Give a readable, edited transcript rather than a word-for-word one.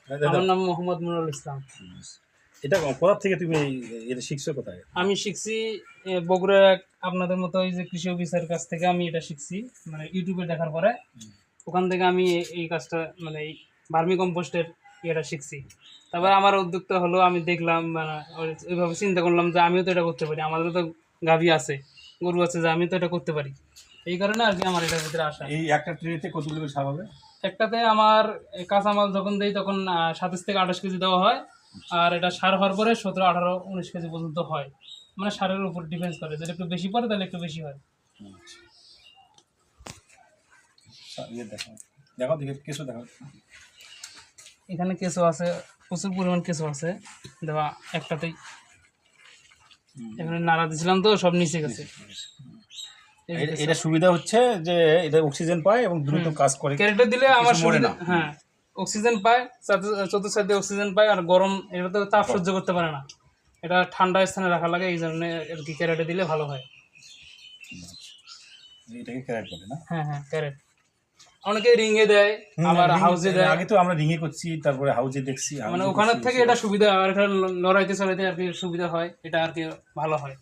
আমার নাম মোহাম্মদ মুনুল ইসলাম। এটা কোথা থেকে তুমি এটা শিখছো কোথায়? আমি শিখছি বগুড়া আপনাদের মতো ওই যে কৃষি অফিসারের কাছ থেকে আমি এটা শিখছি, মানে ইউটিউবে দেখার পরে ওখান থেকে আমি এই কাজটা মানে এই ভার্মি কম্পোস্টের ইয়েটা শিখছি। তারপরে আমার উদ্যোগটা হলো আমি দেখলাম মানে ওইভাবে চিন্তা করলাম যে আমিও তো এটা করতে পারি, আমাদেরও তো গাভী আছে, গরু আছে, যে আমি তো এটা করতে পারি। এই কারণে আর কি আমার এটার ভিতরে আসা। এই একটা ট্রেতে কতগুলো সার হবে? একটাতে আমার কাঁচামাল যখন দেই তখন 27 থেকে 28 কেজি দেওয়া হয়, আর এটা সার হওয়ার পরে 17, 18, 19 কেজি পর্যন্ত হয়। মানে সারের উপর ডিপেন্ড করে, যদি একটু বেশি পড়ে তাহলে একটু বেশি হয়। দেখো দেখো দেখে কিছু দেখো, এখানে কেঁচো আছে, প্রচুর পরিমাণ কেঁচো আছে দেওয়া একটাতেই। এখানে নাড়া দিয়েছিলাম তো সব নিচে গেছে। এটা সুবিধা হচ্ছে যে এটা অক্সিজেন পায় এবং দ্রুত কাজ করে। ক্যারেটে দিলে আমার মরে না। হ্যাঁ, অক্সিজেন পায়, চতুর্থ অক্সিজেন পায়, আর গরম এটা তো তাপ সহ্য করতে পারে না, এটা ঠান্ডা স্থানে রাখা লাগে, এই জন্য আর কি ক্যারেটে দিলে ভালো হয়। এটাকে ক্যারেট বলে না? হ্যাঁ হ্যাঁ, ক্যারেট। অনেকে রিংয়ে দেয়, আবার হাউজে দেয়। আগে তো আমরা রিংয়ে করছি, তারপরে হাউজে দেখছি। মানে ওখানের থেকে এটা সুবিধা, আর এখানে লড়াইতে চড়াইতে আর কি সুবিধা হয়, এটা আর কি ভালো হয়।